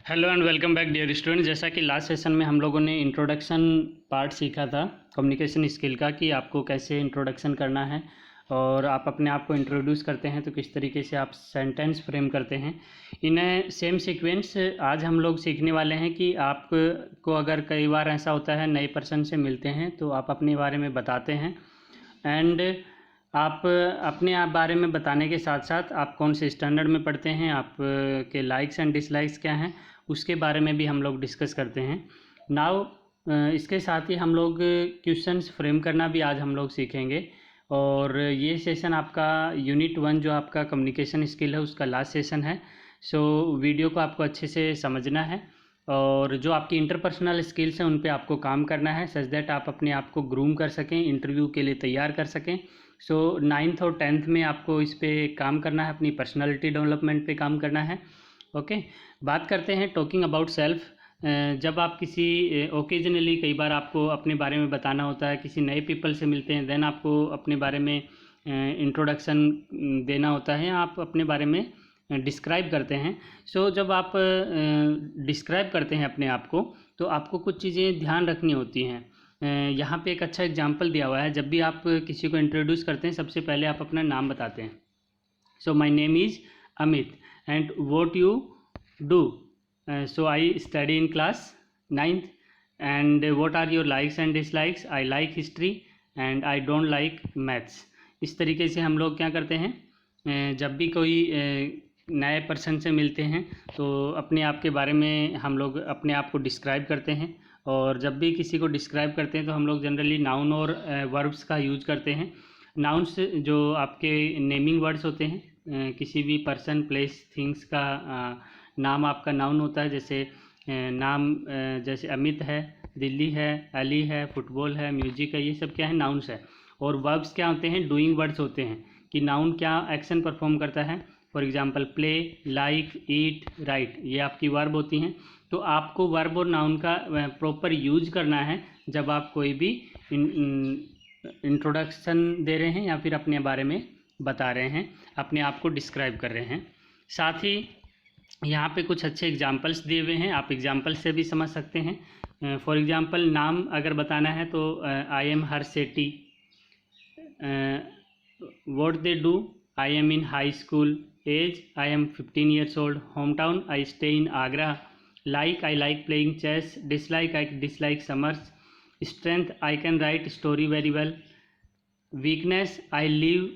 Hello and welcome back dear student. जैसा कि last session में हम लोगों ने इंट्रोडक्शन पार्ट सीखा था कम्युनिकेशन स्किल का, कि आपको कैसे इंट्रोडक्शन करना है और आप अपने आप को इंट्रोड्यूस करते हैं तो किस तरीके से आप सेंटेंस फ्रेम करते हैं। इन सेम सीक्वेंस आज हम लोग सीखने वाले हैं कि आपको अगर कई बार ऐसा होता है नए पर्सन से मिलते हैं तो आप अपने बारे में बताते हैं, एंड आप अपने आप बारे में बताने के साथ साथ आप कौन से स्टैंडर्ड में पढ़ते हैं, आप के लाइक्स एंड डिसलाइक्स क्या हैं, उसके बारे में भी हम लोग डिस्कस करते हैं। नाउ इसके साथ ही हम लोग क्वेश्चंस फ्रेम करना भी आज हम लोग सीखेंगे। और ये सेशन आपका यूनिट 1 जो आपका कम्युनिकेशन स्किल है उसका लास्ट सेशन है। सो वीडियो को आपको अच्छे से समझना है और जो आपकी इंटरपर्सनल स्किल्स हैं उन पे आपको काम करना है, सच दैट आप अपने आप को ग्रूम कर सकें, इंटरव्यू के लिए तैयार कर सकें। सो 9th और 10th में आपको इस पर काम करना है, अपनी पर्सनालिटी डेवलपमेंट पे काम करना है। ओके, बात करते हैं टॉकिंग अबाउट सेल्फ। जब आप किसी ओकेजनली कई बार आपको अपने बारे में बताना होता है, किसी नए पीपल से मिलते हैं, देन आपको अपने बारे में इंट्रोडक्शन देना होता है, आप अपने बारे में डिस्क्राइब करते हैं। सो जब आप डिस्क्राइब करते हैं अपने आप को तो आपको कुछ चीज़ें ध्यान रखनी होती हैं। यहाँ पे एक अच्छा एग्जांपल दिया हुआ है। जब भी आप किसी को इंट्रोड्यूस करते हैं सबसे पहले आप अपना नाम बताते हैं। So my name is Amit and what you do. So I study in class 9th and what are your likes and dislikes. I like history and I don't like maths. इस तरीके से हम लोग क्या करते हैं, जब भी कोई नए पर्सन से मिलते हैं तो अपने आप के बारे में हम लोग अपने आप को डिस्क्राइब करते हैं। और जब भी किसी को डिस्क्राइब करते हैं तो हम लोग जनरली नाउन और वर्ब्स का यूज करते हैं। नाउन्स जो आपके नेमिंग वर्ड्स होते हैं, किसी भी पर्सन प्लेस थिंग्स का नाम आपका नाउन होता है। जैसे नाम जैसे अमित है, दिल्ली है, अली है, फुटबॉल है, म्यूजिक है, ये सब क्या है, नाउन्स है। और वर्ब्स क्या होते हैं, डूइंग वर्ड्स होते हैं, कि नाउन क्या एक्शन परफॉर्म करता है। For example play, like, eat, right, ये आपकी वर्ब होती हैं। तो आपको वर्ब और नाउन का प्रॉपर यूज करना है जब आप कोई भी इंट्रोडक्शन दे रहे हैं या फिर अपने बारे में बता रहे हैं, अपने आप को डिस्क्राइब कर रहे हैं। साथ ही यहाँ पे कुछ अच्छे एग्जांपल्स दिए हुए हैं, आप एग्जांपल से भी समझ सकते हैं। फॉर एग्जांपल नाम अगर बताना है तो आई एम हर Sethi. What they do, I am in high school. Age, I am 15 years old. Hometown, I stay in Agra. Like, I like playing chess. Dislike, I dislike summers. Strength, I can write story very well. Weakness, I leave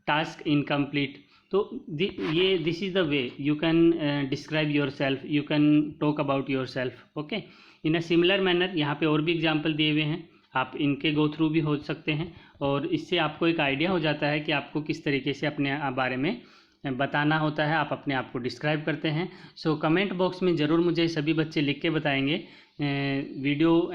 task incomplete. तो ये this is the way you can describe your self, you can talk about your self. Okay, in a similar manner यहाँ पे और भी example दिए हुए हैं, आप इनके गो थ्रू भी हो सकते हैं और इससे आपको एक आइडिया हो जाता है कि आपको किस तरीके से अपने बारे में बताना होता है, आप अपने आप को डिस्क्राइब करते हैं। सो कमेंट बॉक्स में ज़रूर मुझे सभी बच्चे लिख के बताएंगे। वीडियो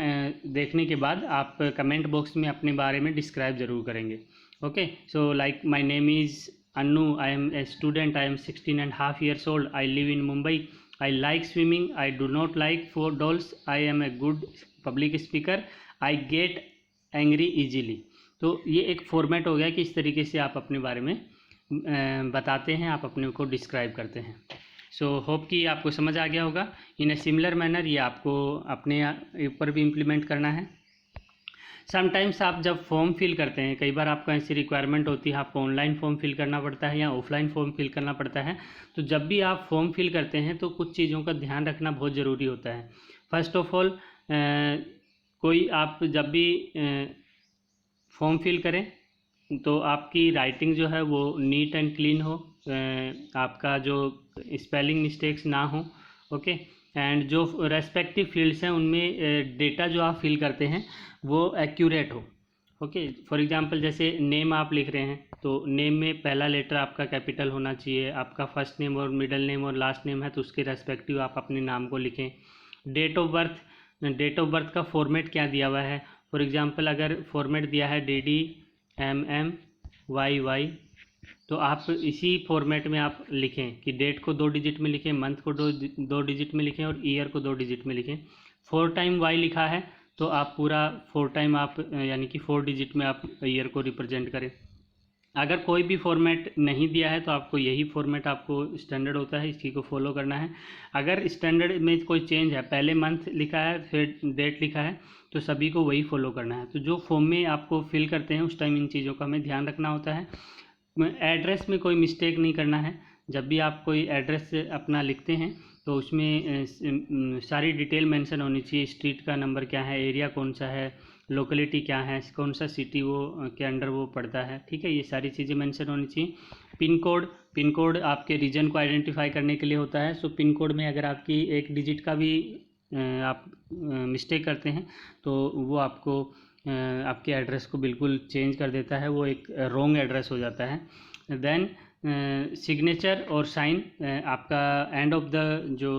देखने के बाद आप कमेंट बॉक्स में अपने बारे में डिस्क्राइब ज़रूर करेंगे। Okay, so like my name is Annu, I am a student, I am 16.5 years old, I live in Mumbai, I like swimming, I do not like for dolls, I am a good public speaker, I get angry easily. तो ये एक format हो गया कि इस तरीके से आप अपने बारे में बताते हैं, आप अपने को डिस्क्राइब करते हैं। सो होप कि आपको समझ आ गया होगा। इन ए सिमिलर मैनर ये आपको अपने ऊपर भी इम्प्लीमेंट करना है। समटाइम्स आप जब फॉर्म फिल करते हैं, कई बार आपको ऐसी रिक्वायरमेंट होती है, आपको ऑनलाइन फॉर्म फिल करना पड़ता है या ऑफलाइन फॉर्म फिल करना पड़ता है। तो जब भी आप फॉर्म फिल करते हैं तो कुछ चीज़ों का ध्यान रखना बहुत ज़रूरी होता है। फर्स्ट ऑफ ऑल, कोई आप जब भी फॉर्म फिल करें तो आपकी राइटिंग जो है वो नीट एंड क्लीन हो, आपका जो स्पेलिंग मिस्टेक्स ना हो। ओके, एंड जो रेस्पेक्टिव फील्ड्स हैं उनमें डेटा जो आप फिल करते हैं वो एक्यूरेट हो। ओके, फॉर एग्जांपल जैसे नेम आप लिख रहे हैं तो नेम में पहला लेटर आपका कैपिटल होना चाहिए, आपका फर्स्ट नेम और मिडिल नेम और लास्ट नेम है तो उसके रेस्पेक्टिव आप अपने नाम को लिखें। Date of birth, date of birth का फॉर्मेट क्या दिया हुआ है। फॉर एग्जांपल अगर फॉर्मेट दिया है DDMMYY तो आप इसी फॉर्मेट में आप लिखें कि डेट को 2 डिजिट में लिखें, मंथ को दो डिजिट में लिखें और ईयर को 2 डिजिट में लिखें। 4 टाइम Y लिखा है तो आप पूरा 4 टाइम आप यानी कि 4 डिजिट में आप ईयर को रिप्रेजेंट करें। अगर कोई भी फॉर्मेट नहीं दिया है तो आपको यही फॉर्मेट आपको स्टैंडर्ड होता है, इसी को फॉलो करना है। अगर स्टैंडर्ड में कोई चेंज है, पहले मंथ लिखा है फिर डेट लिखा है, तो सभी को वही फॉलो करना है। तो जो फॉर्म में आपको फिल करते हैं उस टाइम इन चीज़ों का हमें ध्यान रखना होता है। एड्रेस में कोई मिस्टेक नहीं करना है। जब भी आप कोई एड्रेस अपना लिखते हैं तो उसमें सारी डिटेल मेंशन होनी चाहिए। स्ट्रीट का नंबर क्या है, एरिया कौन सा है, लोकेलिटी क्या है, कौन सा सिटी वो के अंडर वो पड़ता है, ठीक है, ये सारी चीज़ें मेंशन होनी चाहिए। पिन कोड आपके रीजन को आइडेंटिफाई करने के लिए होता है। सो पिन कोड में अगर आपकी एक डिजिट का भी आप मिस्टेक करते हैं तो वो आपको आपके एड्रेस को बिल्कुल चेंज कर देता है, वो एक रॉन्ग एड्रेस हो जाता है। देन सिग्नेचर और साइन, आपका एंड ऑफ द जो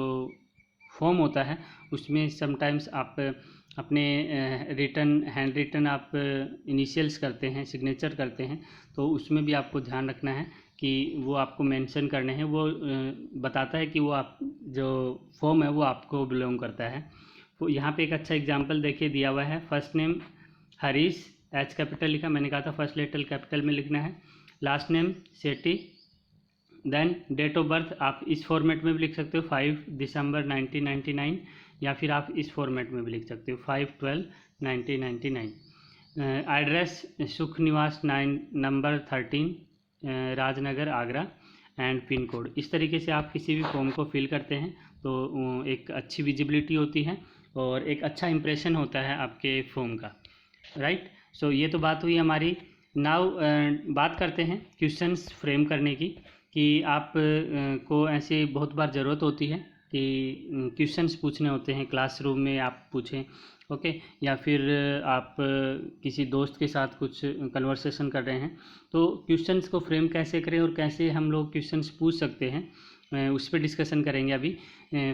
फॉर्म होता है उसमें समटाइम्स आप अपने रिटन हैंड रिटन आप इनिशियल्स करते हैं, सिग्नेचर करते हैं, तो उसमें भी आपको ध्यान रखना है कि वो आपको मेंशन करने हैं। वो बताता है कि वो आप जो फॉर्म है वो आपको बिलोंग करता है। तो यहाँ पे एक अच्छा एग्जांपल देखिए दिया हुआ है। First name Harish, H capital लिखा, मैंने कहा था फर्स्ट लेटर कैपिटल में लिखना है। Last name Sethi. Then date of birth आप इस फॉर्मेट में भी लिख सकते हो 5 दिसंबर 1999, या फिर आप इस फॉर्मेट में भी लिख सकते हो 5/12/1999। एड्रेस सुख निवास 9 number 13 Rajnagar Agra and pin code. इस तरीके से आप किसी भी फॉर्म को फिल करते हैं तो एक अच्छी विजिबिलिटी होती है और एक अच्छा इंप्रेशन होता है आपके फॉर्म का, राइट। सो ये तो बात हुई हमारी। नाउ बात करते हैं क्वेश्चंस फ्रेम करने की, कि आप को ऐसे बहुत बार ज़रूरत होती है कि क्वेश्चंस पूछने होते हैं, क्लासरूम में आप पूछें, ओके, या फिर आप किसी दोस्त के साथ कुछ कन्वर्सेशन कर रहे हैं, तो क्वेश्चंस को फ्रेम कैसे करें और कैसे हम लोग क्वेश्चंस पूछ सकते हैं उस पर डिस्कशन करेंगे अभी।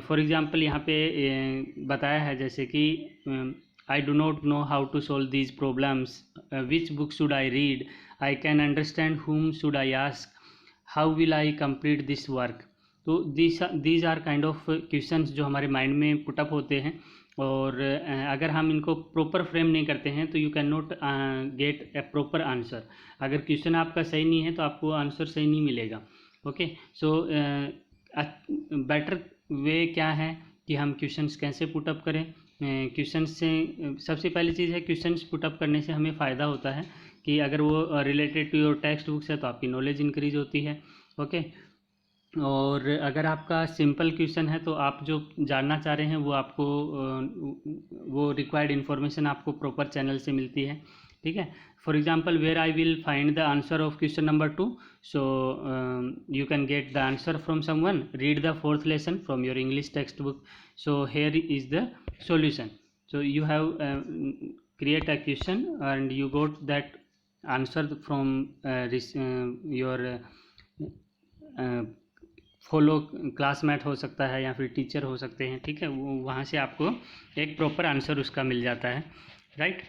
फॉर एग्जांपल यहाँ पे बताया है जैसे कि I do not know how to solve these problems. Which book should I read? I can understand whom should I ask? How will I complete this work? तो these are kind of questions जो हमारे mind में put up होते हैं, और अगर हम इनको प्रॉपर फ्रेम नहीं करते हैं तो you can not gate A proper answer. अगर क्वेश्चन आपका सही नहीं है तो आपको आंसर सही नहीं मिलेगा, ओके। सो बेटर वे क्या है कि हम क्वेश्चंस कैसे पुटअप करें। क्वेश्चन से सबसे पहली चीज़ है, क्वेश्चंस पुटअप करने से हमें फ़ायदा होता है कि अगर वो related to your textbooks है तो आपकी नॉलेज इंक्रीज होती है, ओके। और अगर आपका सिंपल क्वेश्चन है तो आप जो जानना चाह रहे हैं वो आपको वो रिक्वायर्ड इन्फॉर्मेशन आपको प्रॉपर चैनल से मिलती है, ठीक है। For example where I will find the answer of question number 2, so you can get the answer from someone, read the 4th lesson from your English textbook, so here is the solution. So you have create a question and you got that answer from your follow classmate हो सकता है या फिर teacher हो सकते हैं, ठीक है, वो वहाँ से आपको एक प्रॉपर आंसर उसका मिल जाता है, राइट।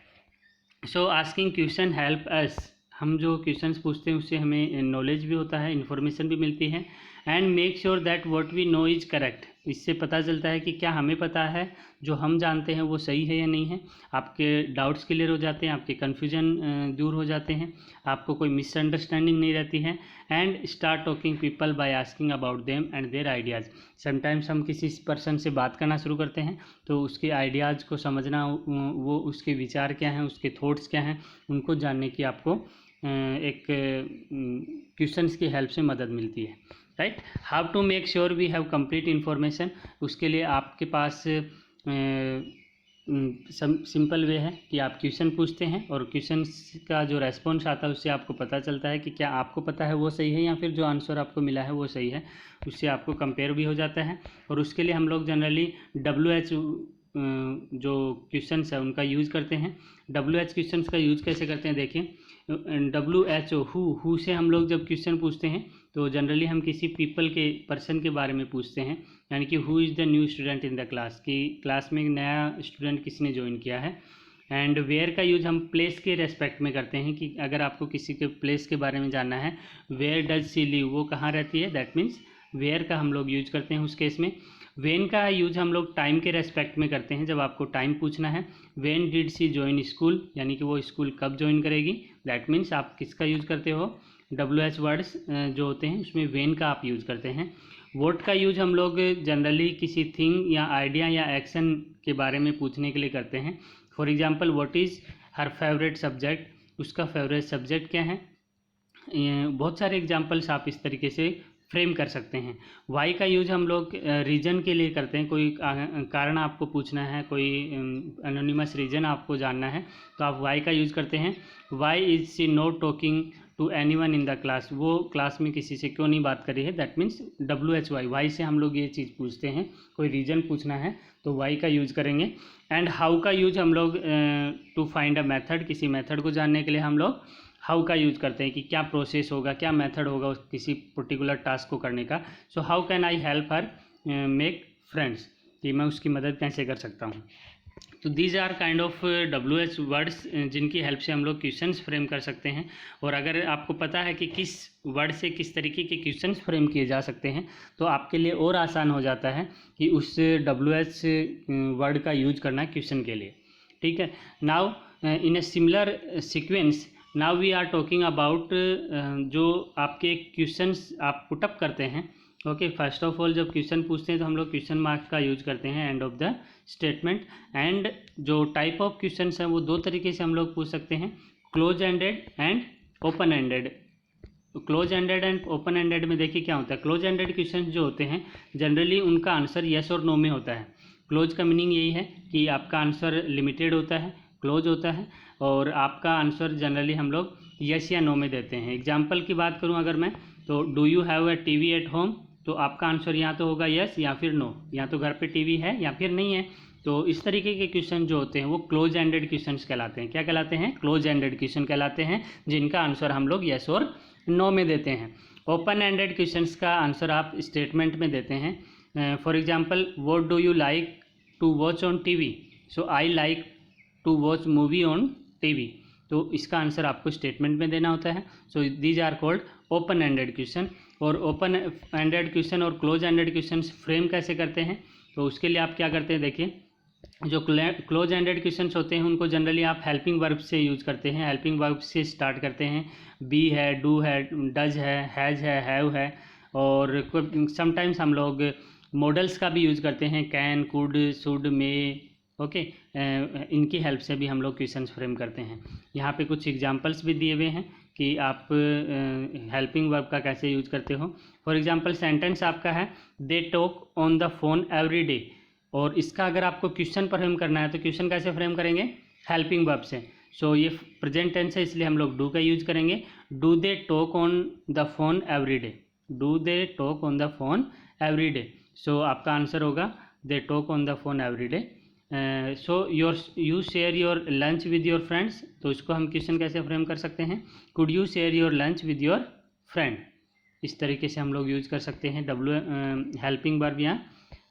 सो आस्किंग क्वेश्चन हेल्प अस, हम जो क्वेश्चंस पूछते हैं उससे हमें नॉलेज भी होता है, इन्फॉर्मेशन भी मिलती है। And make sure that what we know is correct, इससे पता चलता है कि क्या हमें पता है जो हम जानते हैं वो सही है या नहीं है। आपके डाउट्स क्लियर हो जाते हैं, आपके कन्फ्यूजन दूर हो जाते हैं, आपको कोई मिसअंडरस्टैंडिंग नहीं रहती है। And start talking people by asking about them and there ideas. Sometimes हम किसी पर्सन से बात करना शुरू करते हैं तो उसके आइडियाज़ को समझना, वो उसके विचार क्या हैं, उसके थॉट्स क्या हैं, उनको जानने की आपको एक क्वेश्चंस की हेल्प से मदद मिलती है, right. How to make sure we have complete information, उसके लिए आपके पास सिंपल वे है कि आप क्वेश्चन पूछते हैं और क्वेश्चन का जो रेस्पॉन्स आता है उससे आपको पता चलता है कि क्या आपको पता है वो सही है या फिर जो आंसर आपको मिला है वो सही है, उससे आपको कंपेयर भी हो जाता है। और उसके लिए हम लोग जनरली WH जो क्वेश्चंस है उनका यूज़ करते हैं। WH क्वेश्चंस का यूज़ कैसे करते हैं देखिए, WHO हु से हम लोग जब क्वेश्चन पूछते हैं तो जनरली हम किसी पीपल के पर्सन के बारे में पूछते हैं, यानी कि who is the new student in the class, कि क्लास में एक नया स्टूडेंट किसने ज्वाइन किया है। एंड वेयर का यूज हम प्लेस के रेस्पेक्ट में करते हैं कि अगर आपको किसी के प्लेस के बारे में जानना है, वेयर डज सी लिव, वो कहाँ रहती है, दैट मीन्स वेयर का हम लोग यूज करते हैं उस केस में। वेन का यूज हम लोग टाइम के रेस्पेक्ट में करते हैं, जब आपको टाइम पूछना है। When did she join school, यानी कि वो स्कूल कब ज्वाइन करेगी, दैट मीन्स आप किसका यूज़ करते हो, WH वर्ड्स जो होते हैं उसमें वेन का आप यूज़ करते हैं। वोट का यूज हम लोग जनरली किसी थिंग या आइडिया या एक्शन के बारे में पूछने के लिए करते हैं। For example what is her favourite subject, उसका फेवरेट सब्जेक्ट क्या है। बहुत सारे एग्जांपल्स आप इस तरीके से फ्रेम कर सकते हैं। वाई का यूज हम लोग रीजन के लिए करते हैं। कोई कारण आपको पूछना है, कोई एनोनिमस रीजन आपको जानना है तो आप वाई का यूज करते हैं। Why is she not talking to anyone in the class, वो क्लास में किसी से क्यों नहीं बात करी है, दैट मीन्स WHY, वाई से हम लोग ये चीज़ पूछते हैं। कोई रीजन पूछना है तो वाई का यूज करेंगे। एंड हाउ का यूज हम लोग टू फाइंड अ मेथड, किसी मेथड को जानने के लिए हम लोग हाउ का यूज करते हैं कि क्या प्रोसेस होगा, क्या मेथड होगा उस किसी पर्टिकुलर टास्क को करने का। So how can I help her make friends, कि मैं उसकी मदद कैसे कर सकता हूँ। तो these are kind of WH words जिनकी हेल्प से हम लोग क्वेश्चंस फ्रेम कर सकते हैं। और अगर आपको पता है कि किस वर्ड से किस तरीके के क्वेश्चंस फ्रेम किए जा सकते हैं तो आपके लिए और आसान हो जाता है कि उस WH वर्ड का यूज करना क्वेश्चन के लिए। ठीक है। Now in a similar sequence now we are talking about जो आपके क्वेश्चंस आप पुटअप करते हैं। ओके, फर्स्ट ऑफ ऑल जब क्वेश्चन पूछते हैं तो हम लोग क्वेश्चन मार्क्स का यूज करते हैं end of the statement. And जो टाइप ऑफ क्वेश्चंस हैं वो दो तरीके से हम लोग पूछ सकते हैं, close ended and open ended. Close ended and open ended में देखिए क्या होता है। क्लोज एंडेड क्वेश्चन जो होते हैं जनरली उनका आंसर येस और नो में होता है। क्लोज का मीनिंग यही है कि आपका आंसर लिमिटेड होता है, क्लोज होता है, और आपका आंसर जनरली हम लोग यस या नो में देते हैं। एग्जाम्पल की बात करूं अगर मैं, तो do you have a TV at home, तो आपका आंसर या तो होगा यस या फिर नो, या तो घर पे टीवी है या फिर नहीं है। तो इस तरीके के क्वेश्चन जो होते हैं वो क्लोज एंडेड क्वेश्चन कहलाते हैं। क्या कहलाते हैं? क्लोज एंडेड क्वेश्चन कहलाते हैं, जिनका आंसर हम लोग यस और नो में देते हैं। ओपन एंडेड क्वेश्चन का आंसर आप स्टेटमेंट में देते हैं। For example, what do you like to watch on TV, so I like to watch movie on TV, तो इसका आंसर आपको स्टेटमेंट में देना होता है। So these are called open ended question. और ओपन एंडेड क्वेश्चन और क्लोज एंडेड क्वेश्चन फ्रेम कैसे करते हैं, तो उसके लिए आप क्या करते हैं, देखिए जो क्लोज एंडेड क्वेश्चंस होते हैं उनको जनरली आप हेल्पिंग वर्ब से यूज करते हैं। हेल्पिंग वर्ब से स्टार्ट करते हैं, बी है, डू है, डज है, हैज़ है, हैव है, और समटाइम्स हम लोग मॉडल्स का भी यूज़ करते हैं, can, could, should, may. Okay, इनकी हेल्प से भी हम लोग क्वेश्चंस फ्रेम करते हैं। यहाँ पे कुछ एग्जांपल्स भी दिए हुए हैं कि आप हेल्पिंग वर्ब का कैसे यूज करते हो। फॉर एग्जांपल सेंटेंस आपका है दे talk on the phone every day, और इसका अगर आपको क्वेश्चन फ्रेम करना है तो क्वेश्चन कैसे फ्रेम करेंगे? हेल्पिंग वर्ब से। सो ये प्रेजेंट टेंस है इसलिए हम लोग डू का यूज करेंगे। Do they talk on the phone every day, do they talk on the phone every day. So आपका आंसर होगा they talk on the phone every day. So you share your lunch with your friends, तो इसको हम question कैसे frame कर सकते हैं? Could you share your lunch with your friend. इस तरीके से हम लोग यूज कर सकते हैं हेल्पिंग वर्ब या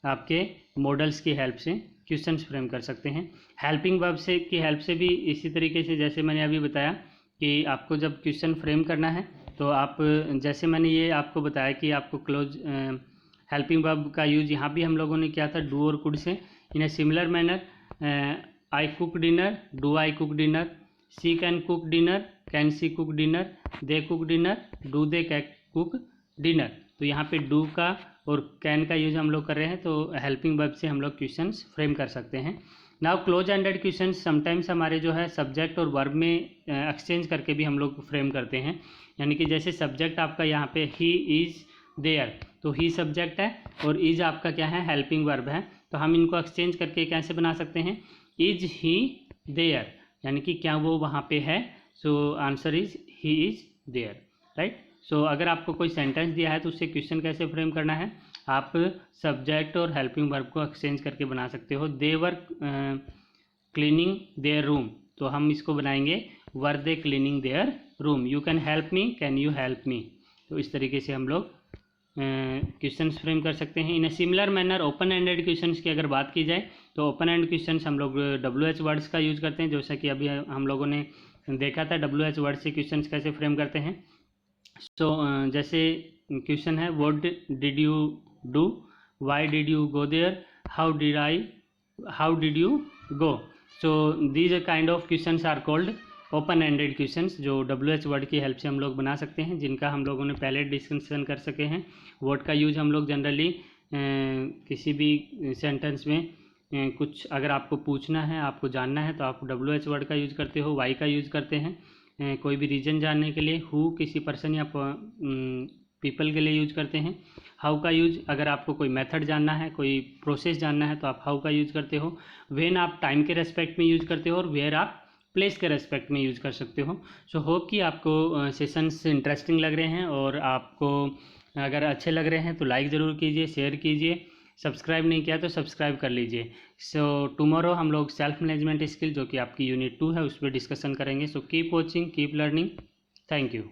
आपके मॉडल्स की हेल्प से क्वेश्चंस फ्रेम कर सकते हैं। हेल्पिंग वर्ब से की हेल्प से भी इसी तरीके से, जैसे मैंने अभी बताया कि आपको जब क्वेश्चन फ्रेम करना है तो आप, जैसे मैंने ये आपको बताया कि आपको क्लोज हेल्पिंग वर्ब का यूज यहाँ भी हम लोगों ने किया था डू और could say. In a similar manner, I cook dinner, do I cook dinner, she can cook dinner, can she cook dinner, they cook dinner, do they cook dinner. तो यहाँ पे डू का और कैन का use हम लोग कर रहे हैं, तो हेल्पिंग वर्ब से हम लोग क्वेश्चंस फ्रेम कर सकते हैं। Now close ended questions sometimes हमारे जो है सब्जेक्ट और वर्ब में एक्सचेंज करके भी हम लोग फ्रेम करते हैं। यानी कि जैसे सब्जेक्ट आपका यहाँ पे ही इज़ देयर, तो ही सब्जेक्ट है और इज आपका क्या है? हेल्पिंग वर्ब है। तो हम इनको एक्सचेंज करके कैसे बना सकते हैं? इज ही देयर, यानी कि क्या वो वहाँ पे है? So answer is he is there, right. So अगर आपको कोई सेंटेंस दिया है तो उससे क्वेश्चन कैसे फ्रेम करना है? आप सब्जेक्ट और हेल्पिंग वर्ब को एक्सचेंज करके बना सकते हो। They were cleaning their room, तो हम इसको बनाएंगे were they cleaning their room. You can help me, can you help me. तो इस तरीके से हम लोग क्वेश्चंस फ्रेम कर सकते हैं। In a similar manner open ended questions की अगर बात की जाए तो ओपन एंड क्वेश्चंस हम लोग WH वर्ड्स का यूज़ करते हैं, जैसा कि अभी हम लोगों ने देखा था WH वर्ड से क्वेश्चंस कैसे फ्रेम करते हैं। सो जैसे क्वेश्चन है what did you do, why did you go there, how did you go. So these kind of questions are called open ended questions जो WH वर्ड की हेल्प से हम लोग बना सकते हैं, जिनका हम लोगों ने पहले डिस्कशन कर सके हैं। वर्ड का यूज हम लोग जनरली किसी भी सेंटेंस में कुछ अगर आपको पूछना है, आपको जानना है, तो आप WH वर्ड का यूज करते हो, वाई का यूज करते हैं कोई भी रीजन जानने के लिए, हु किसी पर्सन या पीपल के लिए यूज करते हैं, हाउ का यूज अगर आपको कोई मेथड जानना है, कोई प्रोसेस जानना है, तो आप हाउ का यूज करते हो, व्हेन आप टाइम के रेस्पेक्ट में यूज करते हो, और वेयर आप प्लेस के रेस्पेक्ट में यूज कर सकते हो। सो होप कि आपको सेशंस इंटरेस्टिंग लग रहे हैं, और आपको अगर अच्छे लग रहे हैं तो लाइक ज़रूर कीजिए, शेयर कीजिए, सब्सक्राइब नहीं किया तो सब्सक्राइब कर लीजिए। सो टुमारो हम लोग सेल्फ मैनेजमेंट स्किल जो कि आपकी यूनिट 2 है उस पर डिस्कशन करेंगे। So keep watching, keep learning, thank you.